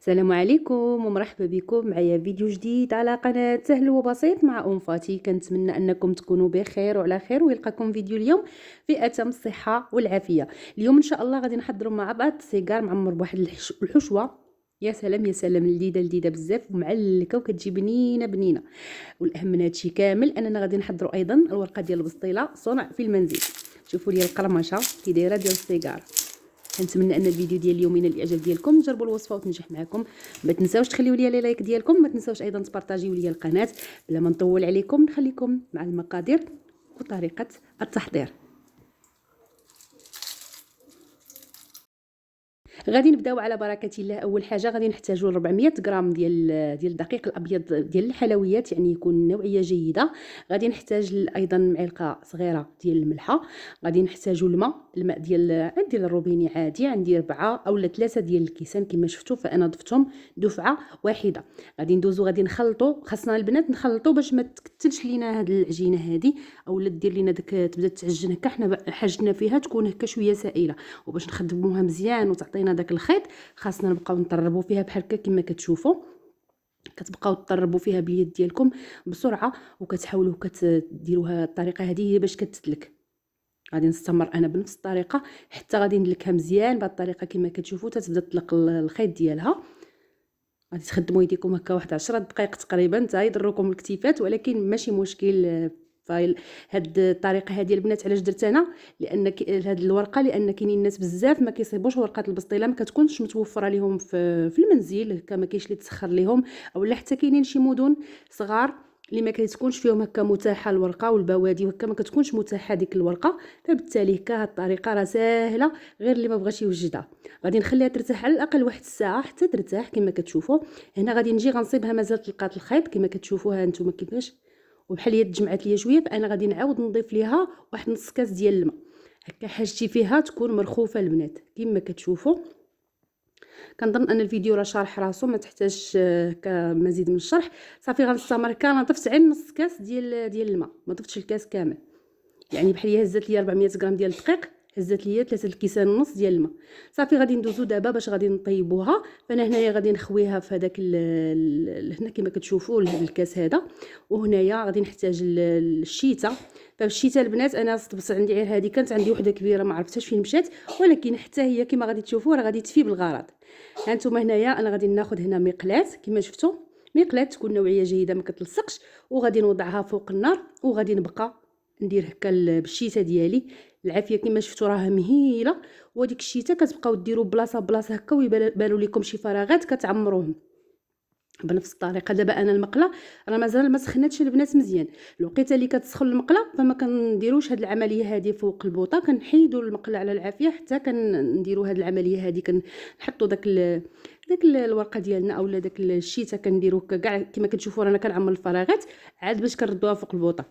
السلام عليكم ومرحبا بكم معايا فيديو جديد على قناة سهل وبسيط مع ام فاتي. كنتمنى انكم تكونوا بخير وعلى خير ويلقاكم فيديو اليوم في اتم الصحه والعافيه. اليوم ان شاء الله غادي نحضروا مع بعض سيجار معمر بواحد الحشوه. يا سلام يا سلام، لذيذه بزاف ومعلكه وكتجي بنينه بنينه. والاهم من هادشي كامل اننا غادي نحضروا ايضا الورقه ديال البسطيله صنع في المنزل. شوفوا لي القرمشه كي دايره ديال السيجار. كنتمنى ان الفيديو ديال اليوم ينال الاعجاب ديالكم، تجربوا الوصفه وتنجح معكم. ما تنساوش تخليوا لي لايك ديالكم، ما تنساوش ايضا تبارطاجيوا لي القناه. بلا ما نطول عليكم نخليكم مع المقادير وطريقه التحضير. غادي نبداو على بركه الله. اول حاجه غادي نحتاجوا 400 غرام ديال الدقيق الابيض ديال الحلويات، يعني يكون نوعيه جيده. غادي نحتاج ايضا معلقه صغيره ديال الملحه. غادي نحتاجوا الماء ديال الروبيني عادي، عندي 4 او 3 ديال الكيسان كما شفتوا، فانا ضفتهم دفعه واحده. غادي ندوزو غادي نخلطوا، خاصنا البنات نخلطوا باش ما تكتلش لينا هاد العجينه هذه، اولا دير لينا داك تبدا تعجن هكا. حنا حاجتنا فيها تكون هكا شويه سائله، وباش نخدموها مزيان وتعطينا داك الخيط خاصنا نبقاو نطربوا فيها بحال هكا كما كتشوفوا. كتبقاو تطربوا فيها باليد ديالكم بسرعه، وكتحاولوا كتديروها الطريقه هذه باش كتسلك. غادي نستمر انا بنفس الطريقه حتى غادي ندلكها مزيان بهذه الطريقه كما كتشوفوا، تتبدا تطلق الخيط ديالها. غادي تخدموا يديكم هكا واحد 10 دقائق تقريبا حتى يضركم الكتيفات، ولكن ماشي مشكل. هاد الطريقه هذه البنات علاش درت انا؟ لان هاد الورقه، لان كاينين ناس بزاف ما كيصيبوش ورقه البسطيله، ما كتكونش متوفره لهم في المنزل هكا، ما كاينش اللي تسخر لهم، اولا حتى كاينين شي مدن صغار اللي ما كتكونش فيهم هكا متاحه الورقه، والبوادي هكا ما كتكونش متاحه ديك الورقه. فبالتالي هكا هاد الطريقه راه ساهله، غير اللي ما بغاش يوجدها. غادي نخليها ترتاح على الاقل واحد الساعه حتى ترتاح كما كتشوفوا. هنا غادي نجي غنصيبها مازال لقات الخيط كما كتشوفوها نتوما كيفاش، وبحال هي تجمعات ليا شويه، فانا غادي نعاود نضيف ليها واحد نص كاس ديال الماء. هكا حاجتي فيها تكون مرخوفه البنات كما كتشوفوا. كنظن ان الفيديو راه شارح راسو، ما تحتاجش هكا مزيد من الشرح. صافي غنستمر هكا. انا ضفت غير نص كاس ديال الماء، ما ضفتش الكاس كامل. يعني بحال هي هزات ليا 400 غرام ديال الدقيق، هزات ليا 3 الكيسان ونص ديال الماء. صافي غادي ندوزو دابا باش غادي نطيبوها. فانا هنايا غادي نخويها في هذاك هنا كما كتشوفوا لهذا الكاس هذا. وهنايا غادي نحتاج الشيته. فالشيته البنات انا بس عندي غير هذه، كانت عندي وحده كبيره ما عرفتهاش فين مشات، ولكن حتى هي كما غادي تشوفوا راه غادي تفي بالغرض. هانتوما هنايا انا غادي ناخذ هنا مقلاه كما شفتوا، مقلاه تكون نوعيه جيده ما كتلصقش، وغادي نوضعها فوق النار وغادي نبقى ندير هكا بالشيته ديالي. العافيه كما شفتوا راه مهيله، وديك الشيته كتبقاو ديروا بلاصه بلاصه هكا، ويبانوا لكم شي فراغات كتعمروهم بنفس الطريقه. دابا انا المقله راه مازال ما سخناتش البنات مزيان. الوقيته اللي كتسخن المقله فما كنديروش هاد العمليه هذه فوق البوطه، كنحيدوا المقله على العافيه حتى كنديروا هاد العمليه هذه. كنحطوا داك الورقه ديالنا اولا داك الشيته كنديروا كاع كما كتشوفوا رانا كنعمل الفراغات عاد باش كنردوها فوق البوطه.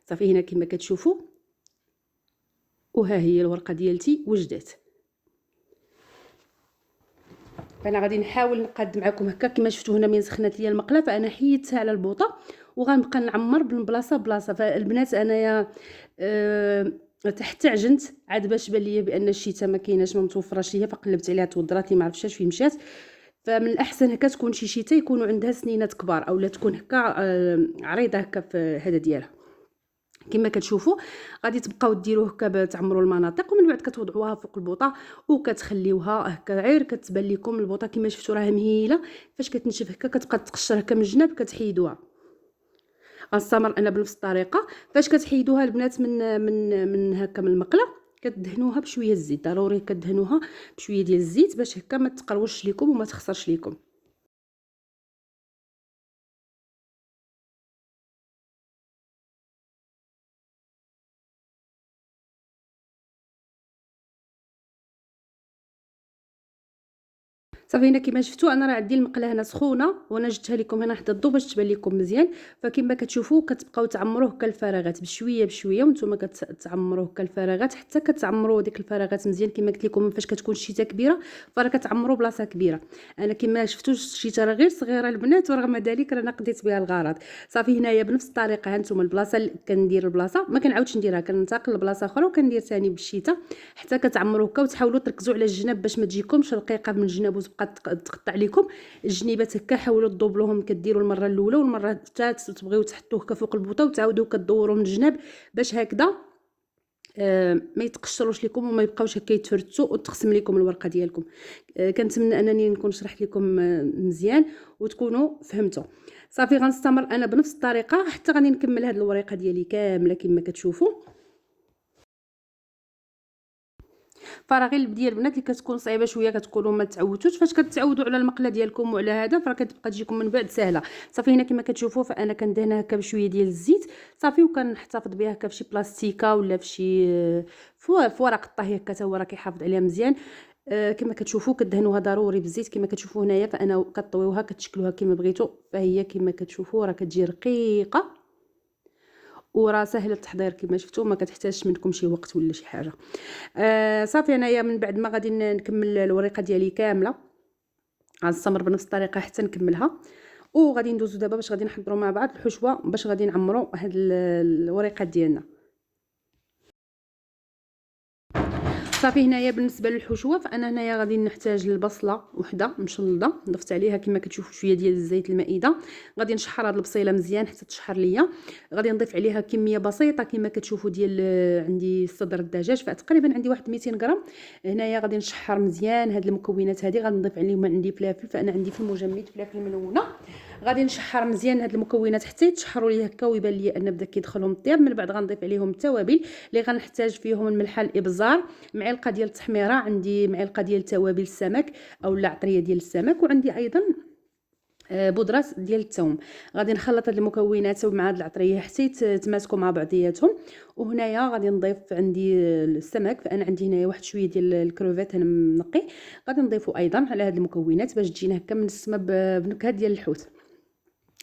صافي هنا كما كتشوفوا، وها هي الورقه ديالتي وجدات. فانا غادي نحاول نقاد معكم هكا كما شفتوا. هنا من سخنات ليا المقله فانا حيدتها على البوطه وغنبقى نعمر من بلاصه بلاصه. فالبنات انايا حتى عجنت عاد باش بان ليا بان الشيته ما كايناش، ما متوفراش ليا، فقلبت عليها توضرات لي ما عرفتش فين مشات. فمن الاحسن هكا تكون شي شيته يكونوا عندها سنينات كبار، اولا تكون هكا عريضه هكا في هذا ديالها. كما كتشوفوا غادي تبقاو ديروه هكا تعمروا المناطق، ومن بعد كتوضعوها فوق البوطه وكتخليوها هكا غير كتبان لكم البوطه كما شفتوا راه مهيله. فاش كتنشف هكا كتبقى تقشر هكا من الجناب كتحيدوها. غنستمر انا بنفس الطريقه. فاش كتحيدوها البنات من هكا من المقله كتدهنوها بشويه الزيت، ضروري كدهنوها بشويه ديال الزيت باش هكا ما تقروش لكم وما تخسرش لكم. صافي هنا كما شفتوا انا راه عندي المقله هنا سخونه، وانا جبتها لكم هنا حدا الضو باش تبان لكم مزيان. فكما كتشوفوا كتبقاو تعمروه هكا الفراغات بشويه بشويه، وانتم كتعمروه هكا الفراغات حتى كتعمروا ديك الفراغات مزيان. كما قلت لكم فاش كتكون الشيته كبيره فراه كتعمروا بلاصه كبيره. انا كما شفتوا الشيته راه غير صغيره البنات، ورغم ذلك رانا قضيت بها الغرض. صافي هنايا بنفس الطريقه هانتوما البلاصه اللي كندير البلاصه ما كنعاودش نديرها، كننتقل لبلاصه اخرى وكندير ثاني بالشيته حتى كتعمروا هكا. وتحاولوا تركزوا على الجناب باش ما تجيكمش رقيقه من الجناب وتبقى كتبقى تقطع لكم الجنيبات هكا. حاولوا تدوبلوهم، كديروا المره الاولى والمره الثالثه تبغيو تحطوه هكا فوق البوطه وتعاودوا كدوروا من الجناب باش هكذا ما يتقشروش لكم وما يبقاوش هكا يتفرتوا وتقسم لكم الورقه ديالكم. كنتمنى انني نكون شرحت لكم مزيان وتكونوا فهمتوا. صافي غنستمر انا بنفس الطريقه حتى غادي نكمل هذه الورقه ديالي كامله كما كتشوفوا. فراغي البديه البنات اللي كتكون صعيبه شويه كتقولوا ما تعودتوش، فاش كتعودوا على المقله ديالكم وعلى هذا فراه كتبقى تجيكم من بعد سهله. صافي هنا كما كتشوفوا فانا كندهنها هكا بشويه ديال الزيت صافي، وكنحتفظ بها هكا فشي بلاستيكه ولا فشي في ورق الطهي هكا حتى هو راه كيحافظ عليها مزيان. كما كتشوفوا كدهنوها ضروري بالزيت كما كتشوفوا هنايا، فانا كطويوها كتشكلوها كما بغيتوا، فهي كما كتشوفوا راه كتجي رقيقه وراه سهله التحضير كما شفتوا، ما كتحتاجش منكم شي وقت ولا شي حاجه. صافي انايا من بعد ما غادي نكمل الورقه ديالي كامله غنستمر بنفس الطريقه حتى نكملها، وغادي ندوزو دابا باش غادي نحضروا مع بعض الحشوه باش غادي نعمروا هاد الورقه ديالنا. صافي هنايا بالنسبه للحشوه فانا هنايا غادي نحتاج البصله وحده مشلضه ضفت عليها كما كتشوفوا شويه ديال الزيت المائده. غادي نشحر هاد البصيله مزيان حتى تشحر ليا. غادي نضيف عليها كميه بسيطه كما كتشوفوا ديال عندي صدر الدجاج فتقريبا عندي واحد 200 غرام. هنايا غادي نشحر مزيان هاد المكونات هذه. غادي نضيف عليهم عندي فلافل، فانا عندي في المجمد فلافل ملونه. غادي نشحر مزيان هاد المكونات حتى يتشحروا لي هكا ويبان لي ان بدا كيدخلهم الطياب. من بعد غنضيف عليهم التوابل اللي غنحتاج فيهم الملح الابزار، معلقه ديال التحميره، عندي معلقه ديال توابل السمك او العطريه ديال السمك، وعندي ايضا بودره ديال الثوم. غادي نخلط هاد المكونات مع هاد العطريه حتى يتماسكوا مع بعضياتهم. وهنايا غادي نضيف عندي السمك، فانا عندي هنايا واحد شويه ديال الكروفيت انا منقي، غادي نضيفو ايضا على هاد المكونات باش تجينا هكا منسمه بنكهه ديال الحوت.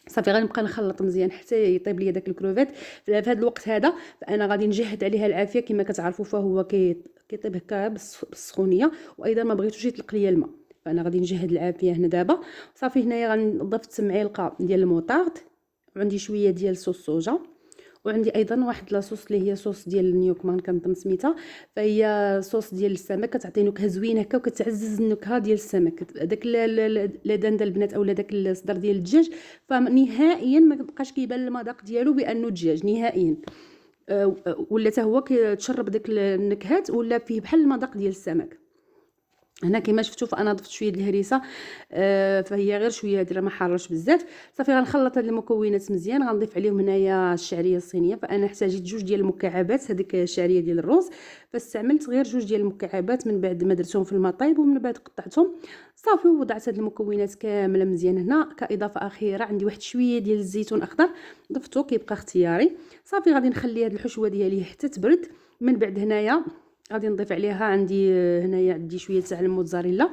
صافي غنبقى نخلط مزيان حتى يطيب لي داك الكروفيت. في هذا الوقت هذا فانا غادي نجهد عليها العافيه كما كتعرفوا، فهو كيطيب هكا بالسخونيه، وايضا ما بغيتوش يطلق ليا الماء، فانا غادي نجهد العافيه هنا دابا. صافي هنايا غنضيف معلقه ديال الموطارد، وعندي شويه ديال صوص صوجا، وعندي ايضا واحد لاصوص اللي هي صوص ديال النيوكمان كنظن سميتها، فهي صوص ديال السمك كتعطي نكهه زوينه هكا وكتعزز النكهه ديال السمك. داك لدان ديال البنات اولا داك الصدر ديال الدجاج فنهائيا ما كيبقاش كيبان المذاق ديالو بانه دجاج نهائيا، ولا حتى هو كيتشرب داك النكهات ولا فيه بحال المذاق ديال السمك. هنا كما شفتوا فانا ضفت شويه د الهريسه، فهي غير شويه هادي راه ما حارش بزاف. صافي غنخلط هاد المكونات مزيان. غنضيف عليهم هنايا الشعريه الصينيه، فانا احتاجيت جوج ديال المكعبات هذيك الشعريه ديال الروز، فاستعملت غير جوج ديال المكعبات من بعد ما درتهم في الماء طايب ومن بعد قطعتهم. صافي وضعت هاد المكونات كامله مزيان. هنا كاضافه اخيره عندي واحد شويه ديال الزيتون اخضر ضفتو كيبقى اختياري. صافي غادي نخلي هاد الحشوه ديالي حتى تبرد. من بعد هنايا غادي نضيف عليها عندي هنايا عندي شويه تاع الموتزاريلا.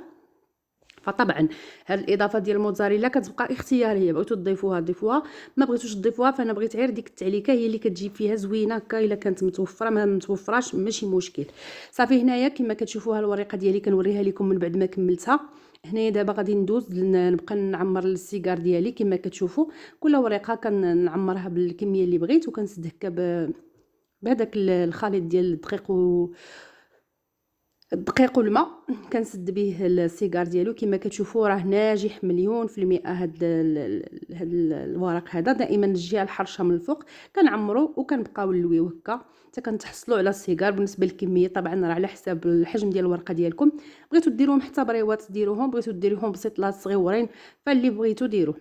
فطبعا هاد الاضافه ديال الموتزاريلا كتبقى اختياريه، بغيتو تضيفوها ضيفوها، ما بغيتوش تضيفوها فانا بغيت غير ديك التعليكه هي اللي كتجي فيها زوينه هكا. الا كانت متوفره ما متوفراش ماشي مشكل. صافي هنايا كما كتشوفوها الورقه ديالي كنوريها لكم من بعد ما كملتها. هنايا دابا غادي ندوز نبقى نعمر السيجار ديالي كما كتشوفوا. كل ورقه كنعمرها بالكميه اللي بغيت، وكنسد هكا بهذاك الخليط ديال الدقيق والماء كنسد به السيجار ديالو. كما كتشوفوا راه ناجح مليون في المئة. هاد الورق هذا دائما الجهه الحرشه من الفوق كنعمرو وكنبقاو نلويو هكا حتى كنتحصلوا على السيجار. بالنسبه للكميه طبعا راه على حساب الحجم ديال الورقه ديالكم، بغيتو ديروهم حتى بريوات ديروهم، بغيتو ديروهم بسيطلات صغيورين فاللي بغيتو ديروه.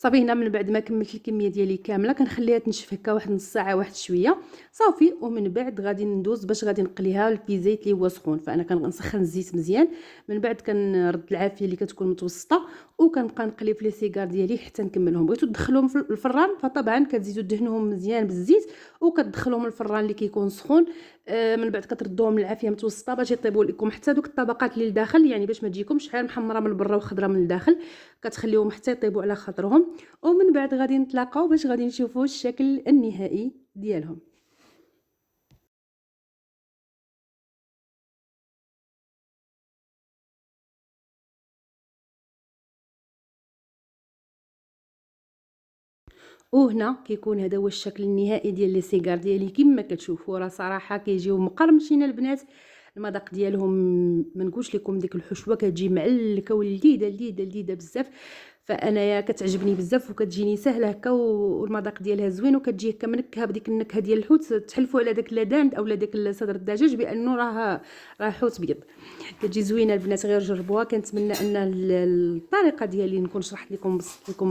صافي هنا من بعد ما كملت الكميه ديالي كامله كنخليها تنشف هكا واحد نص ساعه واحد شويه صافي. ومن بعد غادي ندوز باش غادي نقليها في زيت اللي هو سخون، فانا كنسخن الزيت مزيان. من بعد كنرد العافيه اللي كتكون متوسطه وكنبقى نقلي في لي سيجار ديالي حتى نكملهم. بغيتو تدخلوهم في الفران فطبعا كتزيدوا دهنوهم مزيان بالزيت وكتدخلوهم الفران اللي كيكون سخون. من بعد كتردوهم العافيه متوسطه باش يطيبوا لكم حتى دوك الطبقات اللي لداخل، يعني باش ما تجيكمش شحال محمره من برا وخضره من الداخل، كتخليوهم حتى يطيبوا على خاطرهم. ومن بعد غادي نتلاقاو باش غادي نشوفوا الشكل النهائي ديالهم. وهنا كيكون هذا هو الشكل النهائي ديال لي سيجار ديالي كما كتشوفوا. راه صراحه كيجيو مقرمشين البنات، المذاق ديالهم ما نقولش لكم ديك الحشوه كتجي معلكه ولذيذه لذيذه لذيذه بزاف. فانايا كتعجبني بزاف وكتجيني سهله هكا والمذاق ديالها زوين وكتجي هكا منكهه بديك النكهه ديال الحوت تحلفوا على داك اللدان او داك صدر الدجاج بانه راه حوت بيض. كتجي زوينه البنات، غير جربوها. كنتمنى ان الطريقه ديالي نكون شرحت لكم بسطت لكم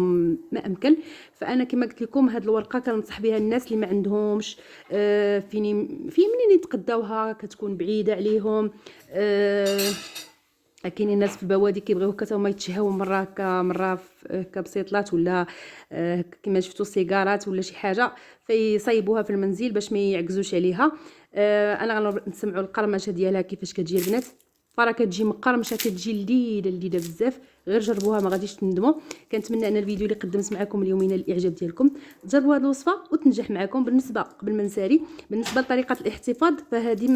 ما امكن. فانا كما قلت لكم هاد الورقه كننصح بها الناس اللي ما عندهمش منين يتقداوها، كتكون بعيده عليهم. كاينين الناس في البوادي كيبغيو حتى هما يتشهاو مره هكا مره هكا بسيطلات ولا كما شفتوا سيجارات ولا شي حاجه فيصايبوها في المنزل باش ما يعكزوش عليها. انا غنسمعوا القرمشه ديالها كيفاش كتجي البنات. فرا كتجي مقرمشه، كتجي لذيذه لذيذه بزاف. غير جربوها ما غاديش تندموا. كنتمنى ان الفيديو اللي قدمت معكم اليوم ينال الاعجاب ديالكم، تجربوا هذه الوصفه وتنجح معكم. بالنسبه قبل ما نسالي، بالنسبه لطريقه الاحتفاظ فهذه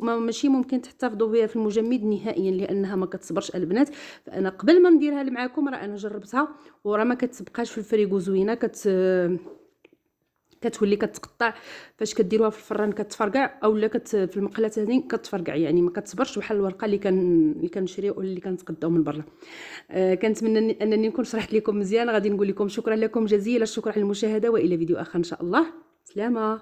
ماشي ممكن تحتفظوا بها في المجمد نهائيا لانها ما كتصبرش البنات. فانا قبل ما نديرها معكم راه انا جربتها وراه ما كتبقاش في الفريغو زوينه، كتولي كتقطع فاش كديروها في الفران كتفرقع اولا في المقله ثاني كتفرقع، يعني ما كتصبرش بحال الورقه اللي كنشريو ولا اللي كنتقداو من برا. كنتمنى انني نكون شرحت لكم مزيان. غادي نقول لكم شكرا لكم جزيلا الشكر على المشاهده والى فيديو اخر ان شاء الله. سلامه.